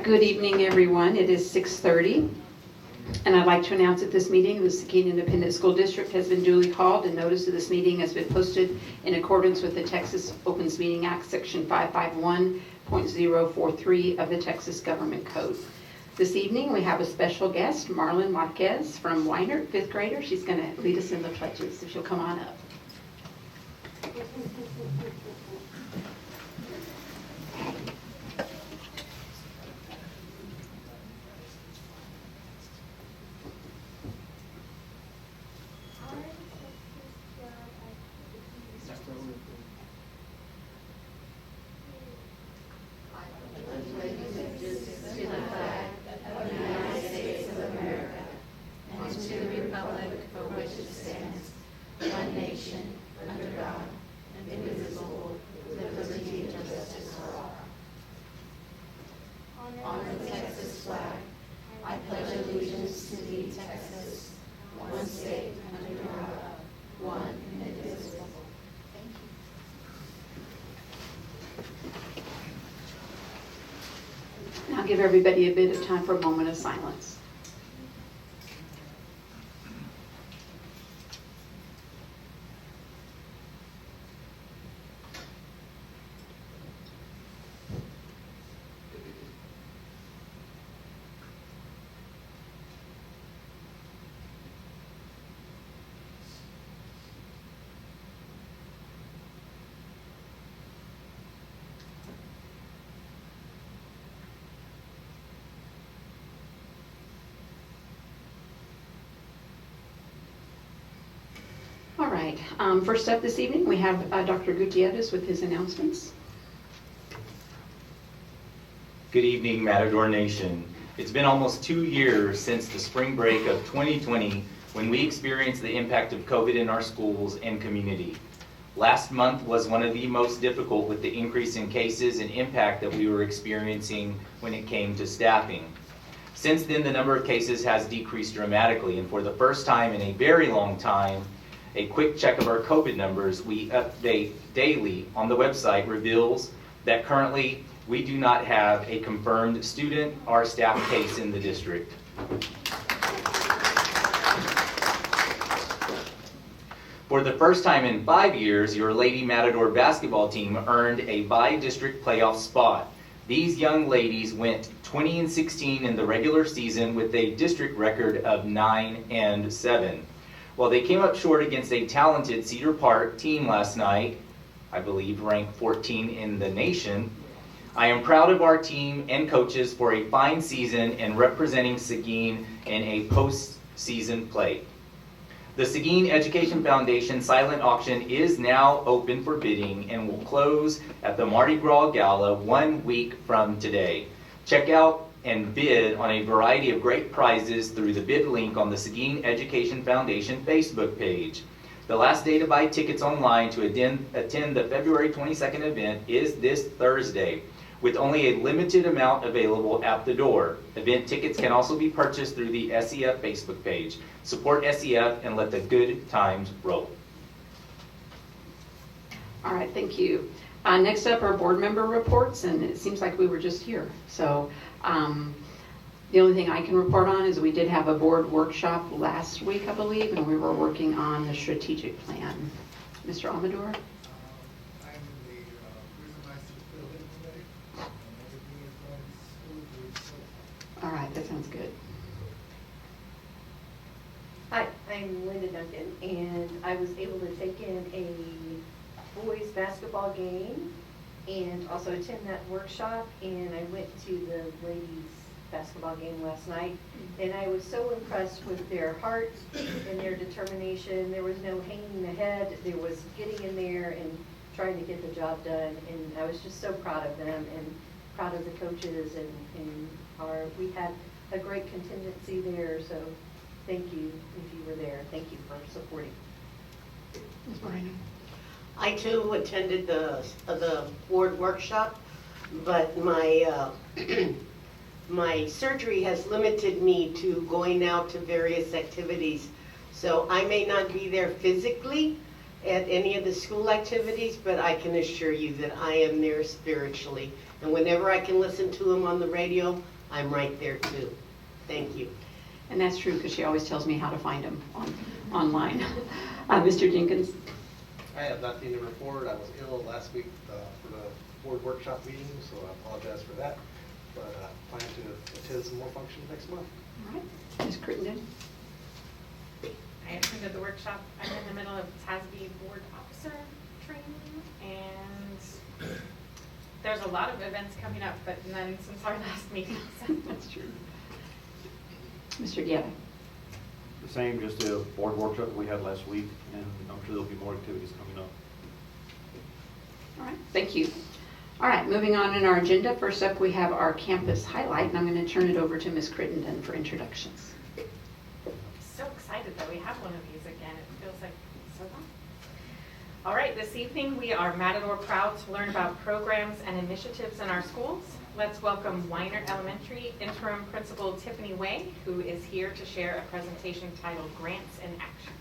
Good evening, everyone. It is 6:30, and I'd like to announce at this meeting the Seguin Independent School District has been duly called, and notice of this meeting has been posted in accordance with the Texas Opens Meeting Act, Section 551.043 of the Texas Government Code. This evening, we have a special guest, Marlon Marquez from Weiner, 5th grader. She's going to lead us in the pledges, if she'll come on up. I'll give everybody a bit of time for a moment of silence. All right, first up this evening, we have Dr. Gutierrez with his announcements. Good evening, Matador Nation. It's been almost 2 years since the spring break of 2020 when we experienced the impact of COVID in our schools and community. Last month was one of the most difficult with the increase in cases and impact that we were experiencing when it came to staffing. Since then, the number of cases has decreased dramatically, and for the first time in a very long time, a quick check of our COVID numbers we update daily on the website reveals that currently we do not have a confirmed student or staff case in the district. For the first time in 5 years, your Lady Matador basketball team earned a by-district playoff spot. These young ladies went 20-16 in the regular season with a district record of 9-7. While they came up short against a talented Cedar Park team last night, I believe ranked 14 in the nation, I am proud of our team and coaches for a fine season and representing Seguin in a postseason play. The Seguin Education Foundation silent auction is now open for bidding and will close at the Mardi Gras Gala 1 week from today. Check out and bid on a variety of great prizes through the bid link on the Seguin Education Foundation Facebook page. The last day to buy tickets online to attend the February 22nd event is this Thursday, with only a limited amount available at the door. Event tickets can also be purchased through the SEF Facebook page. Support SEF and let the good times roll. All right, thank you. Next up are board member reports, and it seems like we were just here. So the only thing I can report on is we did have a board workshop last week, I believe, and we were working on the strategic plan. Mr. Amador? I'm in the prison license building committee, and everything is going smoothly so far. All right, that sounds good. Hi, I'm Linda Duncan, and I was able to take in a boys basketball game and also attend that workshop, and I went to the ladies basketball game last night, and I was so impressed with their heart and their determination. There was no hanging the head. There was getting in there and trying to get the job done, and I was just so proud of them and proud of the coaches, and we had a great contingency there, so thank you if you were there. Thank you for supporting. Ms. Moreno? I too attended the board workshop, but my my surgery has limited me to going out to various activities. So I may not be there physically, at any of the school activities, but I can assure you that I am there spiritually. And whenever I can listen to him on the radio, I'm right there too. Thank you. And that's true, because she always tells me how to find them online. Mr. Jenkins? I have nothing to report. I was ill last week for the board workshop meeting, so I apologize for that. But I plan to attend some more functions next month. All right. Ms. Crittenden? I attended the workshop. I'm in the middle of TASB board officer training, and there's a lot of events coming up, but none since our last meeting. So. That's true. Mr. Guerra? The same, just a board workshop we had last week, and I'm sure there'll be more activities coming up. All right, thank you. All right, moving on in our agenda. First up, we have our campus highlight, and I'm going to turn it over to Ms. Crittenden for introductions. So excited that we have one of these again. It feels like so long. All right, this evening we are Matador proud to learn about programs and initiatives in our schools. Let's welcome Weiner Elementary Interim Principal Tiffany Way, who is here to share a presentation titled Grants in Action.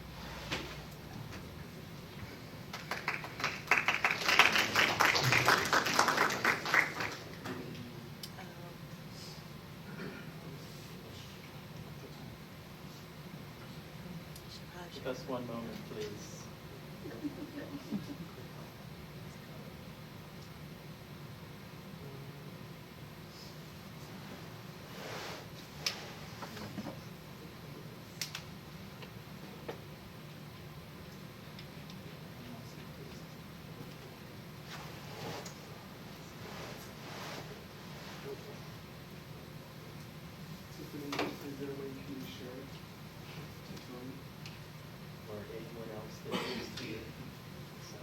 Just one moment, please. Tiffany, is there a way you can share it? Or anyone else that is here. So.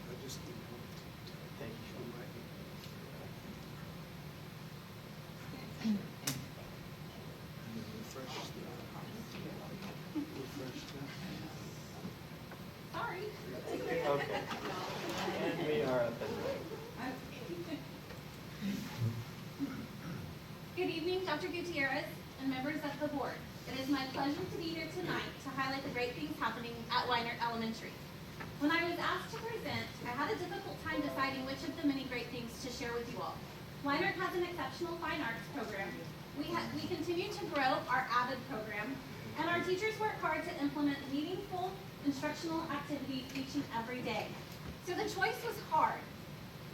I just need help. Thank you. Sorry. Okay. And we are up and running. Good evening, Dr. Gutierrez and members of the board. It is my pleasure to be here tonight to highlight the great things happening at Weiner Elementary. When I was asked to present, I had a difficult time deciding which of the many great things to share with you all. Weiner has an exceptional fine arts program. We continue to grow our AVID program, and our teachers work hard to implement meaningful instructional activities each and every day. So the choice was hard.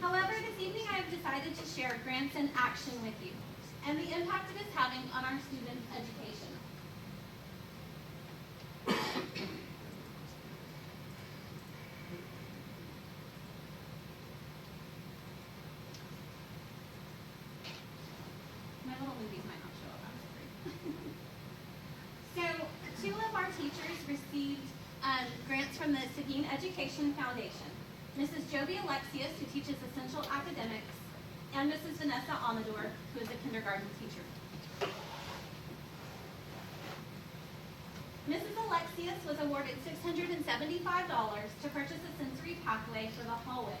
However, this evening I have decided to share Grants in Action with you and the impact it is having on our students' education. My little movies might not show up on the screen. So, two of our teachers received grants from the Seguin Education Foundation. Mrs. Joby Alexius, who teaches Essential Academics, and Mrs. Vanessa Amador, who is a kindergarten teacher. Mrs. Alexius was awarded $675 to purchase a sensory pathway for the hallway.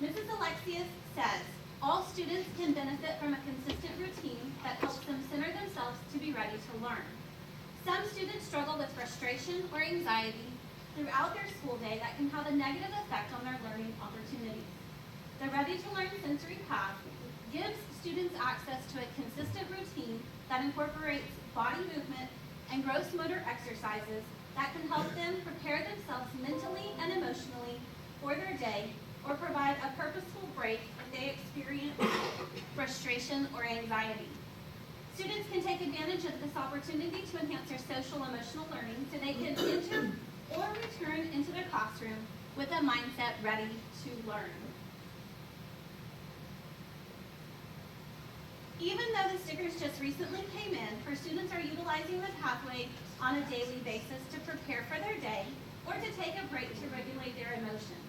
Mrs. Alexius says, all students can benefit from a consistent routine that helps them center themselves to be ready to learn. Some students struggle with frustration or anxiety throughout their school day that can have a negative effect on their learning opportunities. The Ready to Learn sensory path gives students access to a consistent routine that incorporates body movement and gross motor exercises that can help them prepare themselves mentally and emotionally for their day or provide a purposeful break when they experience frustration or anxiety. Students can take advantage of this opportunity to enhance their social emotional learning so they can enter or return into their classroom with a mindset ready to learn. Even though the stickers just recently came in, her students are utilizing the pathway on a daily basis to prepare for their day or to take a break to regulate their emotions.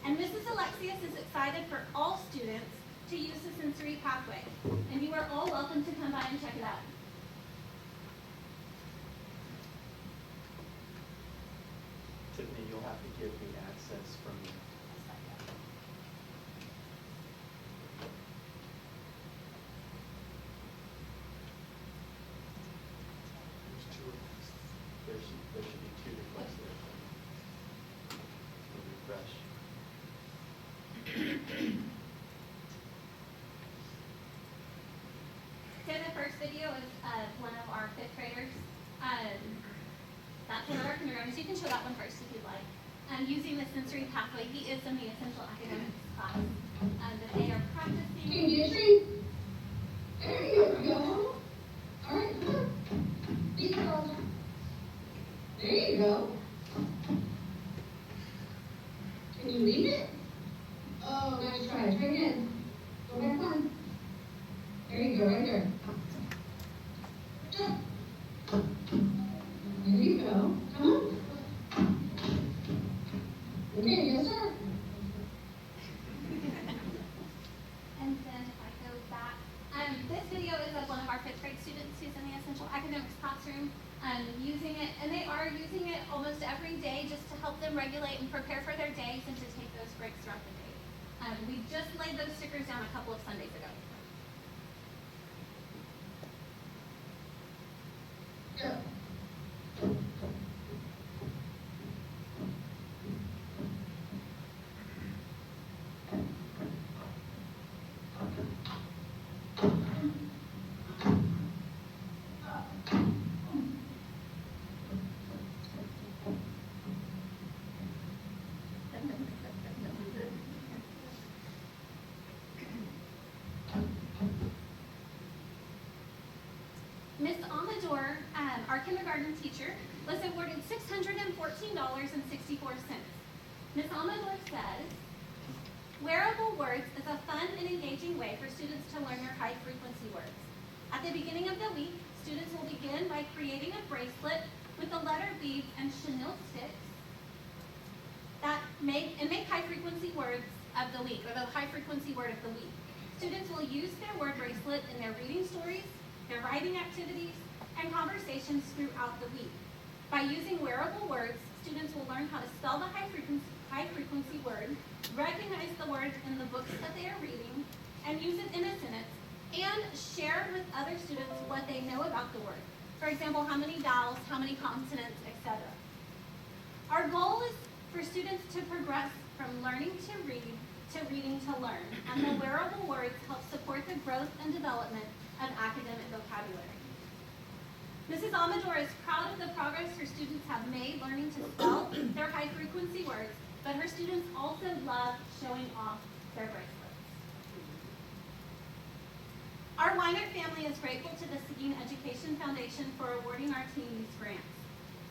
And Mrs. Alexius is excited for all students to use the sensory pathway. And you are all welcome to come by and check it out. Tiffany, you'll have to give me access from you. There's two of us. There should be 2 requests there. We'll refresh. So the first video is one of our 5th graders. That's one of our kindergartners. You can show that one first if you'd like. Using the sensory pathway, he is in the essential academics class. That they are practicing. Can you see? There you go. All right. These girls. There you go. Can you leave it? Oh, nice try. Try again. Go back on. There you go, right there. Jump. There you go. Come on. Okay, yes, sir. And then if I go back, this video is of one of our 5th grade students who's in the essential academics classroom using it, and they are using it almost every day just to help them regulate and prepare for their days and to take those breaks throughout the day. We just laid those stickers down a couple of Sundays ago. Go. Miss Amador, our kindergarten teacher, was awarded $614.64. Miss Amador says, wearable words is a fun and engaging way for students to learn their high-frequency words. At the beginning of the week, students will begin by creating a bracelet with the letter beads and chenille sticks that make high-frequency words of the week, or the high-frequency word of the week. Students will use their word bracelet in their reading stories, their writing activities, and conversations throughout the week. By using wearable words, students will learn how to spell the high-frequency word, recognize the word in the books that they are reading, and use it in a sentence, and share with other students what they know about the word. For example, how many vowels, how many consonants, etc. Our goal is for students to progress from learning to read to reading to learn, and the wearable words help support the growth and development of academic vocabulary. Mrs. Amador is proud of the progress her students have made learning to spell their high-frequency words, but her students also love showing off their bracelets. Our Weinert family is grateful to the Seguin Education Foundation for awarding our team these grants.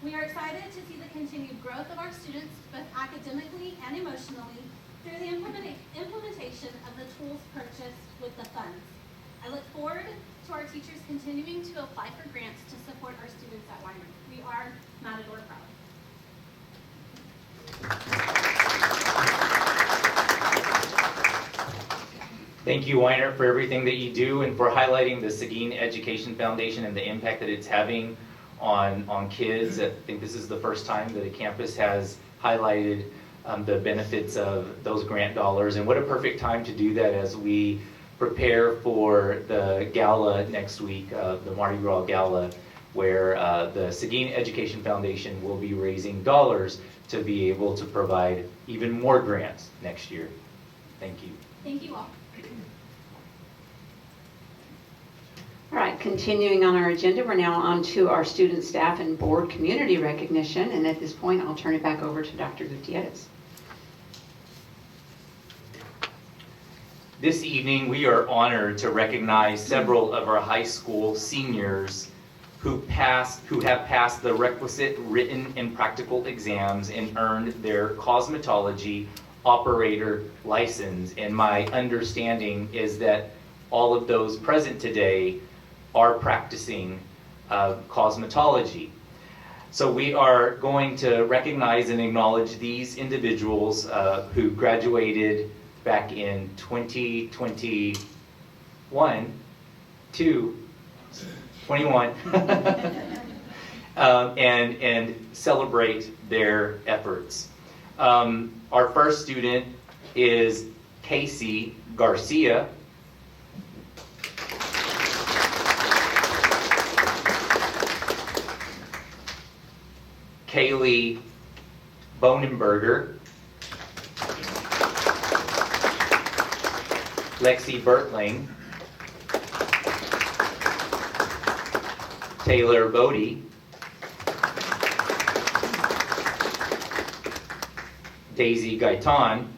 We are excited to see the continued growth of our students, both academically and emotionally, through the implementation of the tools purchased with the funds. I look forward to our teachers continuing to apply for grants to support our students at Weinert. We are Matador proud. Thank you, Weiner, for everything that you do and for highlighting the Seguin Education Foundation and the impact that it's having on kids. I think this is the first time that a campus has highlighted the benefits of those grant dollars, and what a perfect time to do that as we prepare for the gala next week, the Mardi Gras Gala, where the Seguin Education Foundation will be raising dollars to be able to provide even more grants next year. Thank you. Thank you all. All right, continuing on our agenda, we're now on to our student, staff, and board community recognition, and at this point, I'll turn it back over to Dr. Gutierrez. This evening, we are honored to recognize several of our high school seniors who have passed the requisite written and practical exams and earned their cosmetology operator license. And my understanding is that all of those present today are practicing cosmetology. So we are going to recognize and acknowledge these individuals who graduated back in 2021, 21, and celebrate their efforts. Our first student is Casey Garcia. Kaylee Bonenberger. Lexi Bertling. Taylor Bodie. Daisy Gaitan.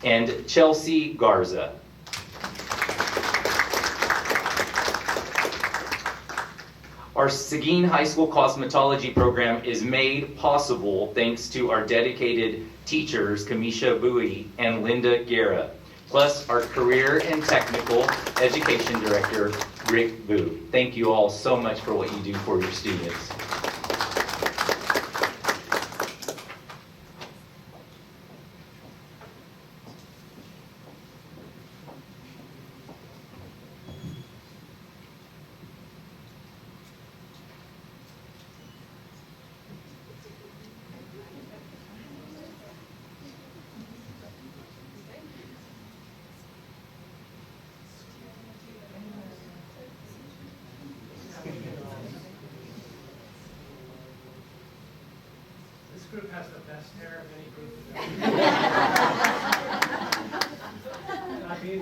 And Chelsea Garza. Our Seguin High School cosmetology program is made possible thanks to our dedicated teachers, Kamisha Bowie and Linda Guerra, plus our career and technical education director, Rick Boo. Thank you all so much for what you do for your students. This group has the best hair of any group. I mean,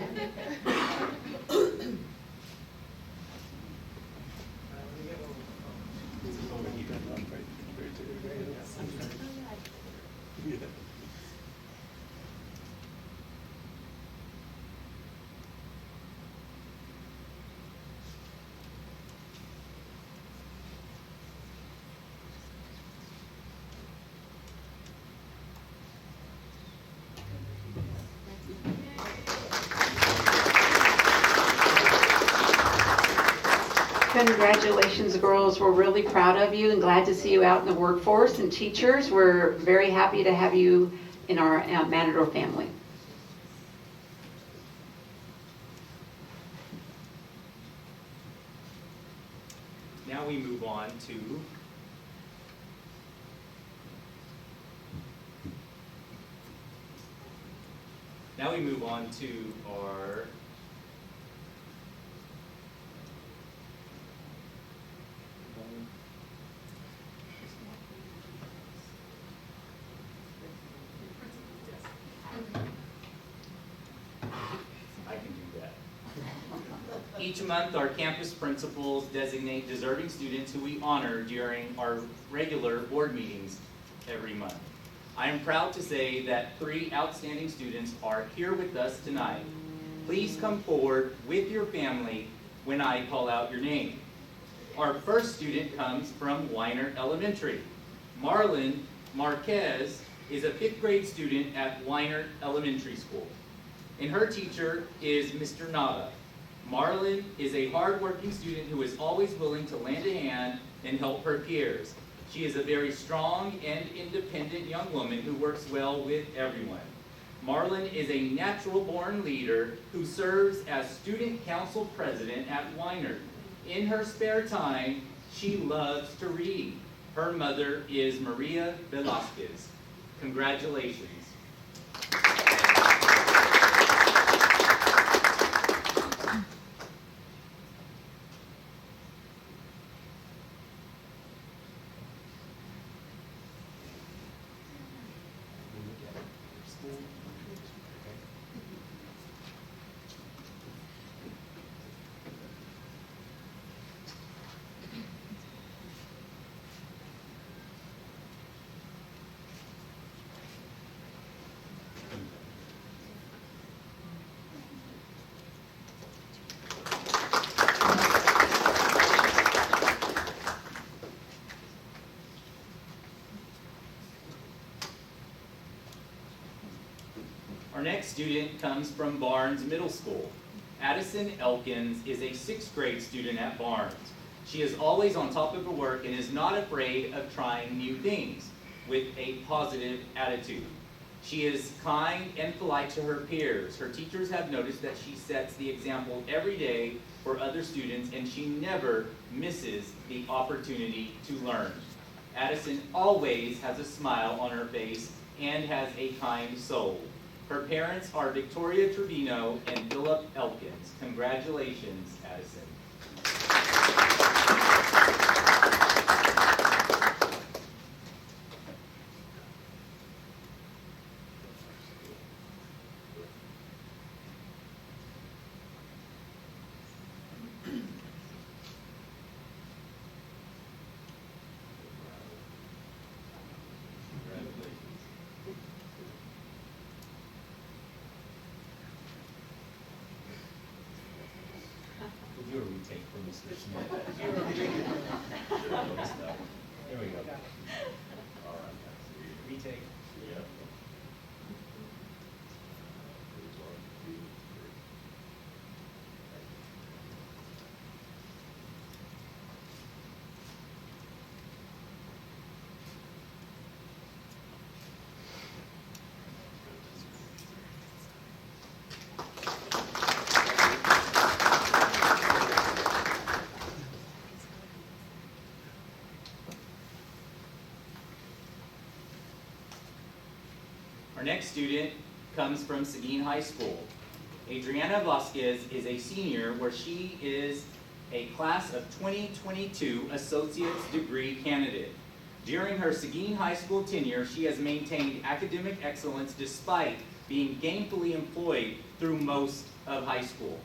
Congratulations, girls. We're really proud of you and glad to see you out in the workforce. And teachers, we're very happy to have you in our Matador family. Now we move on to our Each month, our campus principals designate deserving students who we honor during our regular board meetings every month. I am proud to say that 3 outstanding students are here with us tonight. Please come forward with your family when I call out your name. Our first student comes from Weiner Elementary. Marlon Marquez is a 5th grade student at Weiner Elementary School, and her teacher is Mr. Nava. Marlon is a hard-working student who is always willing to lend a hand and help her peers. She is a very strong and independent young woman who works well with everyone. Marlon is a natural-born leader who serves as student council president at Weiner. In her spare time, she loves to read. Her mother is Maria Velasquez. Congratulations. Our next student comes from Barnes Middle School. Addison Elkins is a 6th grade student at Barnes. She is always on top of her work and is not afraid of trying new things with a positive attitude. She is kind and polite to her peers. Her teachers have noticed that she sets the example every day for other students, and she never misses the opportunity to learn. Addison always has a smile on her face and has a kind soul. Her parents are Victoria Trevino and Philip Elkins. Congratulations, Addison. We'll do a retake for Mr. Smith. Here we go. All right. Retake. Yeah. Our next student comes from Seguin High School. Adriana Vlasquez is a senior where she is a class of 2022 associate's degree candidate. During her Seguin High School tenure, she has maintained academic excellence despite being gainfully employed through most of high school.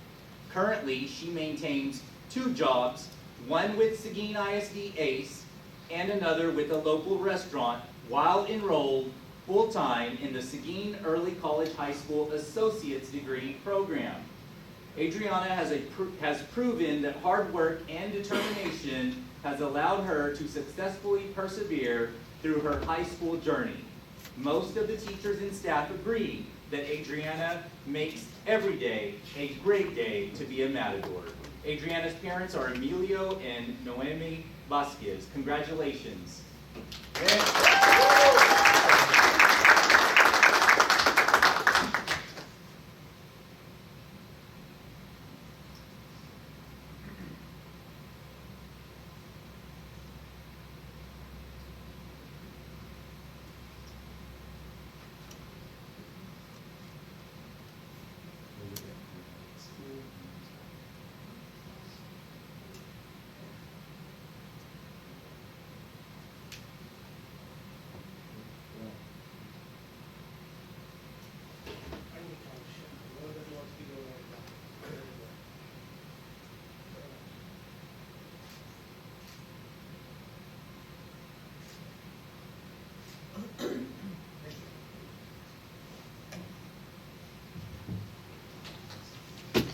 Currently, she maintains 2 jobs, one with Seguin ISD ACE and another with a local restaurant, while enrolled full-time in the Seguin Early College High School Associate's Degree program. Adriana has proven that hard work and determination has allowed her to successfully persevere through her high school journey. Most of the teachers and staff agree that Adriana makes every day a great day to be a Matador. Adriana's parents are Emilio and Noemi Vasquez. Congratulations.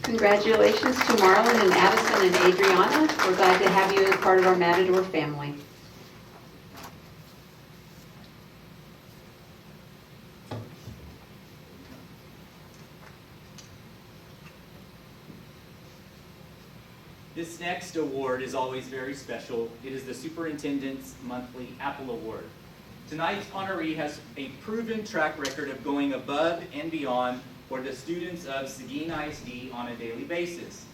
Congratulations to Marlon and Addison and Adriana. We're glad to have you as part of our Matador family. This next award is always very special. It is the Superintendent's Monthly Apple Award. Tonight's honoree has a proven track record of going above and beyond for the students of Seguin ISD on a daily basis.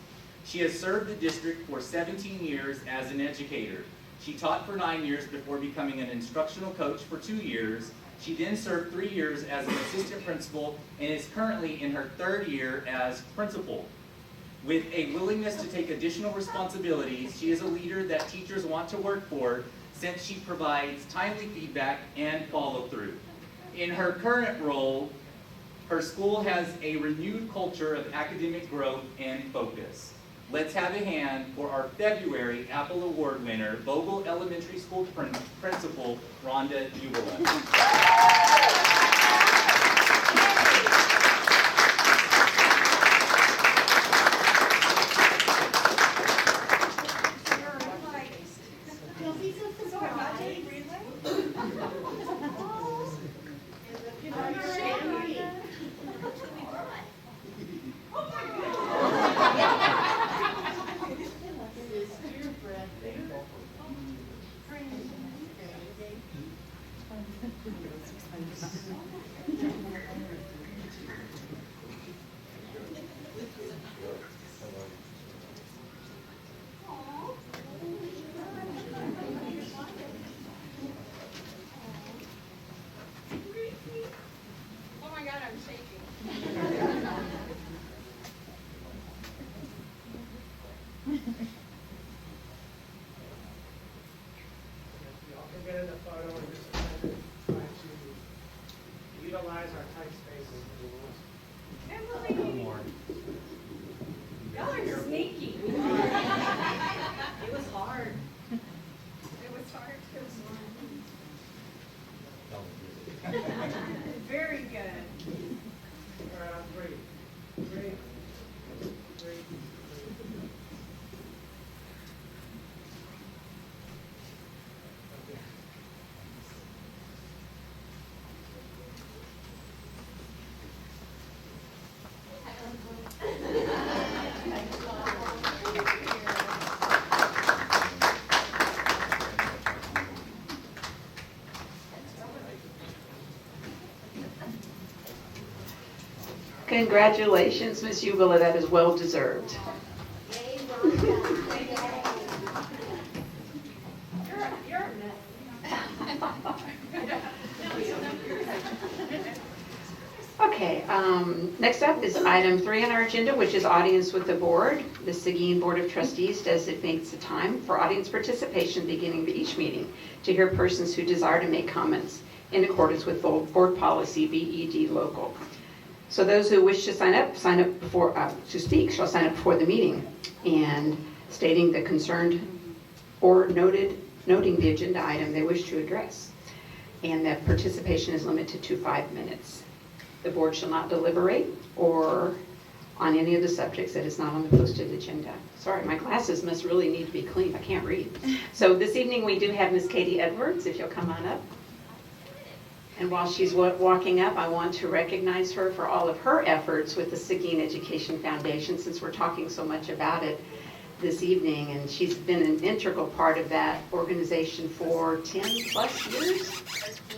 She has served the district for 17 years as an educator. She taught for 9 years before becoming an instructional coach for 2 years. She then served 3 years as an assistant principal and is currently in her 3rd year as principal. With a willingness to take additional responsibilities, she is a leader that teachers want to work for since she provides timely feedback and follow-through. In her current role, her school has a renewed culture of academic growth and focus. Let's have a hand for our February Apple Award winner, Vogel Elementary School Principal, Rhonda Uvela. Oh my God, I'm shaking. Y'all can get in the photo and just kind of try to utilize our tight spaces. Emily! Y'all are sneaky. It was hard. It was hard. Very good. All right, on three. Three. Three. Congratulations, Ms. Uvula, that is well deserved. You're a mess. Okay, next up is item 3 on our agenda, which is audience with the board. The Seguin Board of Trustees designates a time for audience participation beginning of each meeting to hear persons who desire to make comments in accordance with board policy BED local. So those who wish to sign up before, to speak shall sign up before the meeting and stating the concerned or noting the agenda item they wish to address. And that participation is limited to 5 minutes. The board shall not deliberate or on any of the subjects that is not on the posted agenda. Sorry, my glasses must really need to be cleaned. I can't read. So this evening we do have Ms. Katie Edwards, if you'll come on up. And while she's walking up, I want to recognize her for all of her efforts with the Seguin Education Foundation, since we're talking so much about it this evening. And she's been an integral part of that organization for 10 plus years,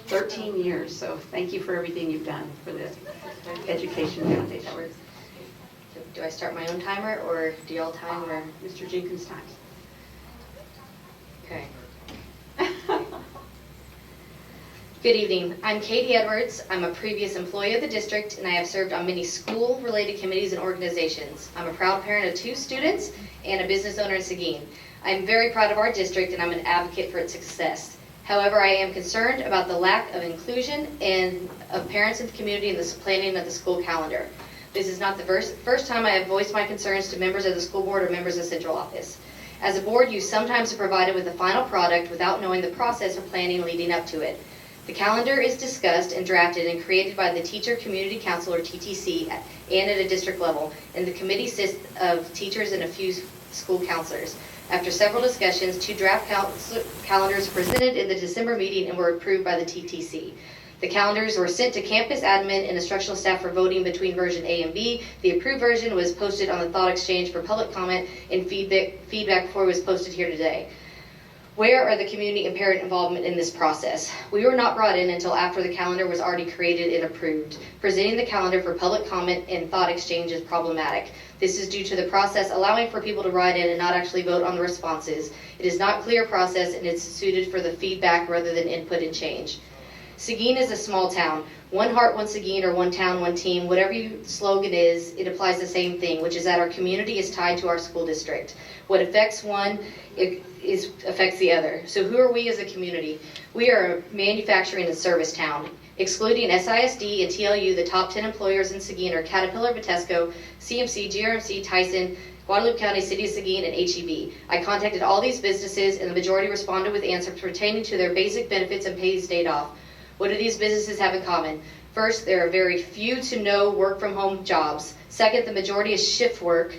13 years. So thank you for everything you've done for the Education Foundation. Do I start my own timer, or do y'all time, or? Mr. Jenkins times. Okay. Good evening. I'm Katie Edwards. I'm a previous employee of the district, and I have served on many school-related committees and organizations. I'm a proud parent of 2 students and a business owner in Seguin. I'm very proud of our district, and I'm an advocate for its success. However, I am concerned about the lack of inclusion and of parents in the community in the planning of the school calendar. This is not the first time I have voiced my concerns to members of the school board or members of central office. As a board, you sometimes are provided with a final product without knowing the process or planning leading up to it. The calendar is discussed and drafted and created by the Teacher Community Council, or TTC, and at a district level, and the committee consists of teachers and a few school counselors. After several discussions, 2 draft calendars were presented in the December meeting and were approved by the TTC. The calendars were sent to campus admin and instructional staff for voting between version A and B. The approved version was posted on the Thought Exchange for public comment and feedback before it was posted here today. Where are the community and parent involvement in this process? We were not brought in until after the calendar was already created and approved. Presenting the calendar for public comment and thought exchange is problematic. This is due to the process allowing for people to write in and not actually vote on the responses. It is not a clear process, and it's suited for the feedback rather than input and change. Seguin is a small town. One heart, one Seguin, or one town, one team. Whatever your slogan is, it applies the same thing, which is that our community is tied to our school district. What affects one, affects the other. So who are we as a community? We are a manufacturing and service town. Excluding SISD and TLU, the top 10 employers in Seguin are Caterpillar, Vitesco, CMC, GRMC, Tyson, Guadalupe County, City of Seguin, and HEB. I contacted all these businesses, and the majority responded with answers pertaining to their basic benefits and paid state off. What do these businesses have in common? First, there are very few to no work-from-home jobs. Second, the majority is shift work,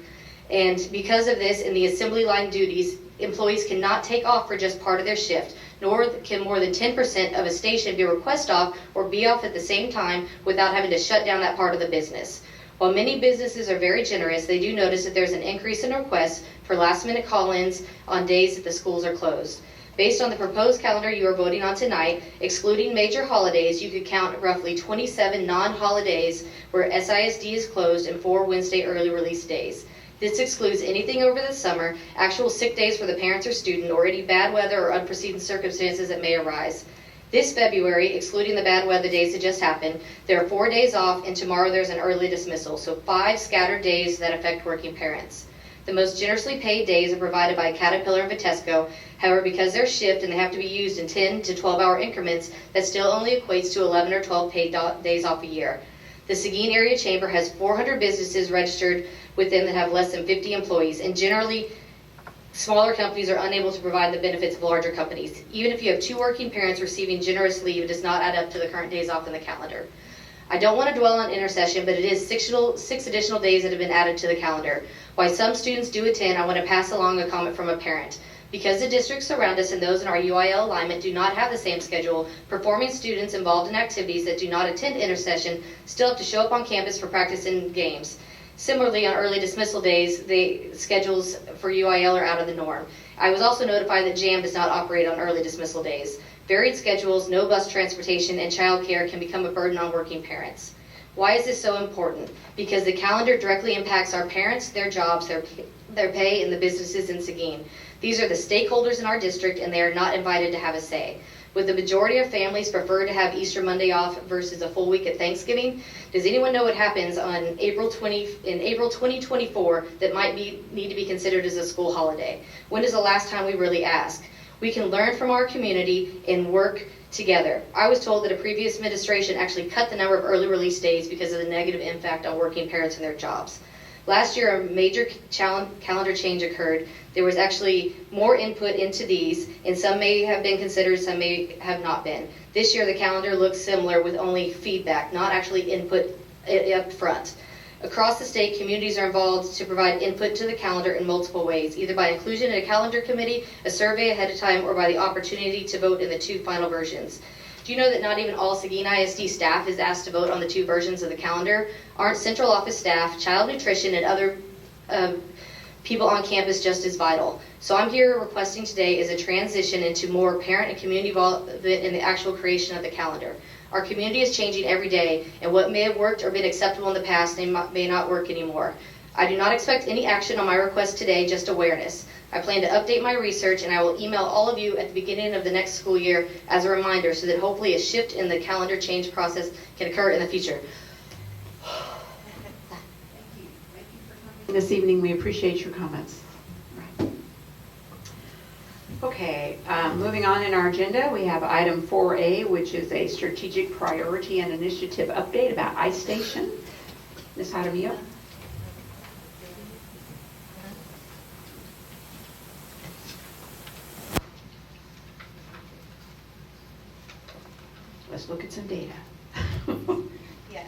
and because of this, in the assembly line duties, employees cannot take off for just part of their shift, nor can more than 10% of a station be request off or be off at the same time without having to shut down that part of the business. While many businesses are very generous, they do notice that there's an increase in requests for last-minute call-ins on days that the schools are closed. Based on the proposed calendar you are voting on tonight, excluding major holidays, you could count roughly 27 non-holidays where SISD is closed and 4 Wednesday early release days. This excludes anything over the summer, actual sick days for the parents or student, or any bad weather or unforeseen circumstances that may arise. This February, excluding the bad weather days that just happened, there are 4 days off, and tomorrow there's an early dismissal, so 5 scattered days that affect working parents. The most generously paid days are provided by Caterpillar and Vitesco. However, because they're shift and they have to be used in 10 to 12-hour increments, that still only equates to 11 or 12 paid days off a year. The Seguin Area Chamber has 400 businesses registered with them that have less than 50 employees, and generally, smaller companies are unable to provide the benefits of larger companies. Even if you have 2 working parents receiving generous leave, it does not add up to the current days off in the calendar. I don't want to dwell on intercession, but it is 6 additional days that have been added to the calendar. While some students do attend, I want to pass along a comment from a parent. Because the districts around us and those in our UIL alignment do not have the same schedule, performing students involved in activities that do not attend intercession still have to show up on campus for practice and games. Similarly, on early dismissal days, the schedules for UIL are out of the norm. I was also notified that JAM does not operate on early dismissal days. Varied schedules, no bus transportation, and childcare can become a burden on working parents. Why is this so important? Because the calendar directly impacts our parents, their jobs, their pay, and the businesses in Seguin. These are the stakeholders in our district, and they are not invited to have a say. Would the majority of families prefer to have Easter Monday off versus a full week at Thanksgiving? Does anyone know what happens on April 2024 that might need to be considered as a school holiday? When is the last time we really ask? We can learn from our community and work together. I was told that a previous administration actually cut the number of early release days because of the negative impact on working parents and their jobs. Last year, a major calendar change occurred. There was actually more input into these, and some may have been considered, some may have not been. This year, the calendar looks similar with only feedback, not actually input up front. Across the state, communities are involved to provide input to the calendar in multiple ways, either by inclusion in a calendar committee, a survey ahead of time, or by the opportunity to vote in the 2 final versions. Do you know that not even all Seguin ISD staff is asked to vote on the 2 versions of the calendar? Aren't central office staff, child nutrition, and other people on campus just as vital? So I'm here requesting today is a transition into more parent and community involvement in the actual creation of the calendar. Our community is changing every day, and what may have worked or been acceptable in the past may not work anymore. I do not expect any action on my request today, just awareness. I plan to update my research, and I will email all of you at the beginning of the next school year as a reminder so that hopefully a shift in the calendar change process can occur in the future. This evening, we appreciate your comments. Right. Okay, moving on in our agenda, we have item 4A, which is a strategic priority and initiative update about Ice Station. Ms. Jaramillo. Let's look at some data. Yes.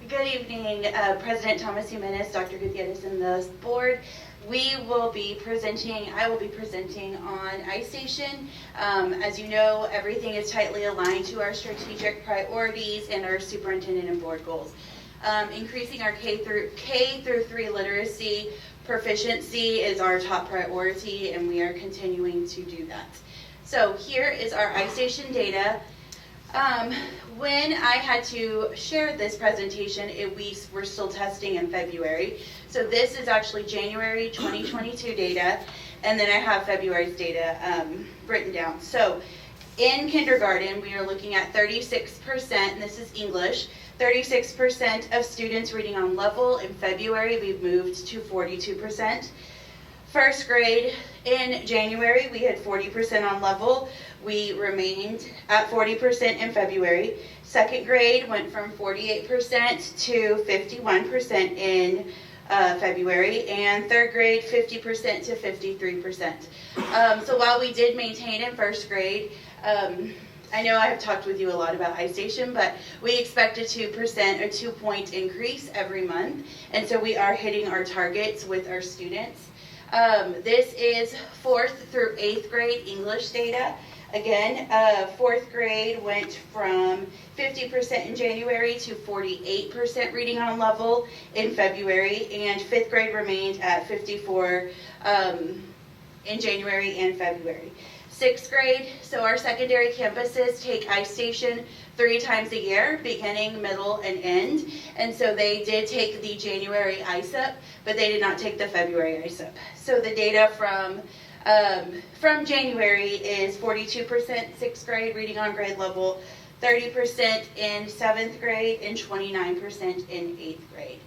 Good evening, President Thomas Jimenez, Dr. Gutierrez, and the board. I will be presenting on Ice Station. As you know, everything is tightly aligned to our strategic priorities and our superintendent and board goals. Increasing our K through 3 literacy proficiency is our top priority, and we are continuing to do that. So here is our Ice Station data. When I had to share this presentation, we were still testing in February. So this is actually January 2022 data, and then I have February's data written down. So in kindergarten, we are looking at 36%, and this is English, 36% of students reading on level. In February, we've moved to 42%. First grade, in January, we had 40% on level. We remained at 40% in February. Second grade went from 48% to 51% in February, and third grade 50% to 53%. So while we did maintain in first grade, I know I have talked with you a lot about Ice Station, but we expect a 2% or 2-point increase every month, and so we are hitting our targets with our students. This is 4th through 8th grade English data. Again, 4th grade went from 50% in January to 48% reading on level in February, and 5th grade remained at 54 in January and February. 6th grade. So our secondary campuses take iStation 3 times a year, beginning, middle, and end. And so they did take the January ISIP, but they did not take the February ISIP. So the data from January is 42% 6th grade reading on grade level, 30% in 7th grade, and 29% in 8th grade.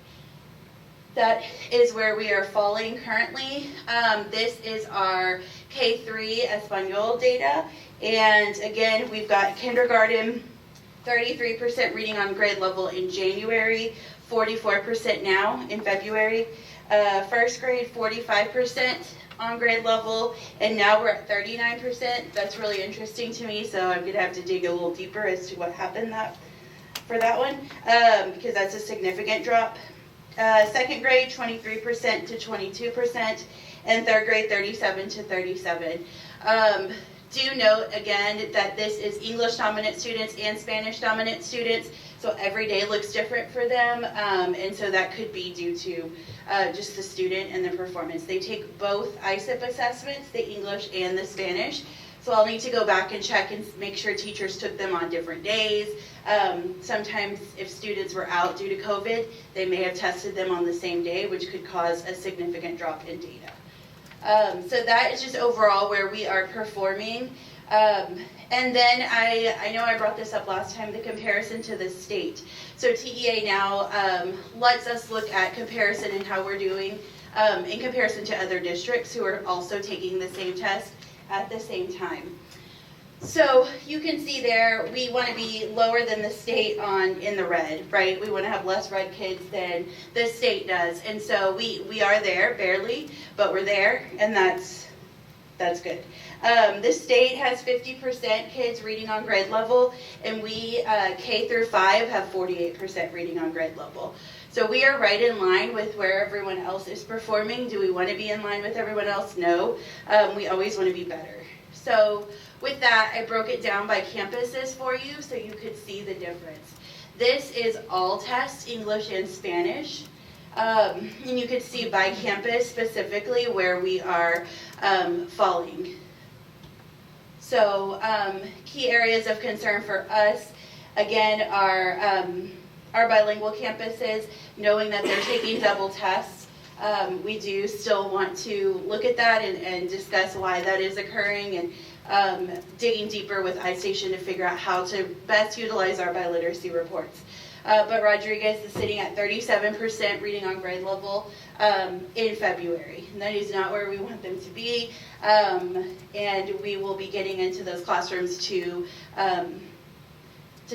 That is where we are falling currently. This is our K3 Espanol data. And again, we've got kindergarten, 33% reading on grade level in January, 44% now in February. 1st grade, 45% on grade level, and now we're at 39%. That's really interesting to me, so I'm gonna have to dig a little deeper as to what happened for that one, because that's a significant drop. 2nd grade, 23% to 22%, and 3rd grade, 37 to 37. Do note again that this is English dominant students and Spanish dominant students, so every day looks different for them, and so that could be due to just the student and the performance. They take both ISIP assessments, the English and the Spanish, so I'll need to go back and check and make sure teachers took them on different days. Sometimes if students were out due to COVID, they may have tested them on the same day, which could cause a significant drop in data. So that is just overall where we are performing. And then I know I brought this up last time, the comparison to the state. So TEA now lets us look at comparison and how we're doing in comparison to other districts who are also taking the same test at the same time. So you can see there, we want to be lower than the state in the red, right? We want to have less red kids than the state does. And so we are there, barely, but we're there, and that's good. The state has 50% kids reading on grade level, and we, K through 5, have 48% reading on grade level. So we are right in line with where everyone else is performing. Do we want to be in line with everyone else? No. We always want to be better. So with that, I broke it down by campuses for you so you could see the difference. This is all tests, English and Spanish. And you could see by campus specifically where we are falling. So key areas of concern for us, again, are bilingual campuses, knowing that they're taking double tests. We do still want to look at that and discuss why that is occurring, and digging deeper with iStation to figure out how to best utilize our biliteracy reports. But Rodriguez is sitting at 37% reading on grade level in February. And that is not where we want them to be, and we will be getting into those classrooms to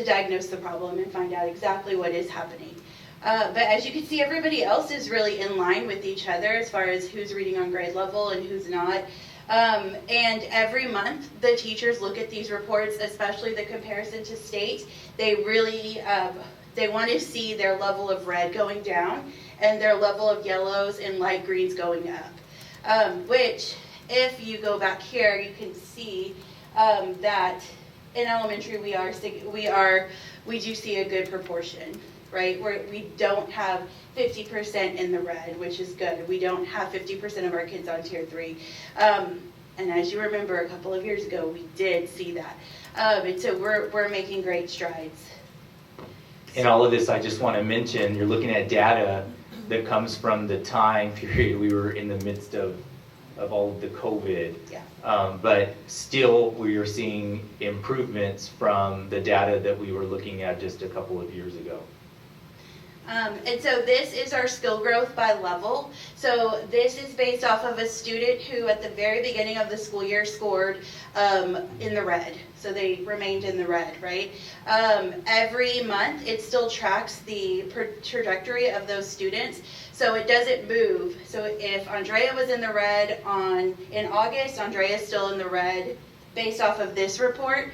diagnose the problem and find out exactly what is happening. But as you can see, everybody else is really in line with each other as far as who's reading on grade level and who's not. And every month, the teachers look at these reports, especially the comparison to state. They really, they want to see their level of red going down and their level of yellows and light greens going up. Which, if you go back here, you can see that in elementary we do see a good proportion. Right, we don't have 50% in the red, which is good. We don't have 50% of our kids on tier 3. And as you remember, a couple of years ago, we did see that. And so we're making great strides. In all of this, I just want to mention, you're looking at data that comes from the time period we were in the midst of all of the COVID. Yeah. But still, we are seeing improvements from the data that we were looking at just a couple of years ago. And so this is our skill growth by level. So this is based off of a student who at the very beginning of the school year scored in the red. So they remained in the red, right? Every month it still tracks the trajectory of those students. So it doesn't move. So if Andrea was in the red in August, Andrea is still in the red based off of this report.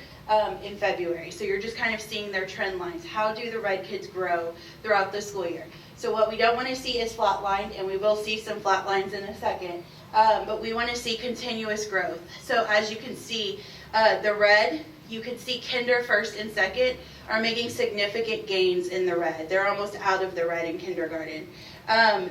In February. So you're just kind of seeing their trend lines. How do the red kids grow throughout the school year? So what we don't want to see is flatlined, and we will see some flat lines in a second, but we want to see continuous growth. So as you can see, the red, you can see kinder first and second are making significant gains in the red. They're almost out of the red in kindergarten.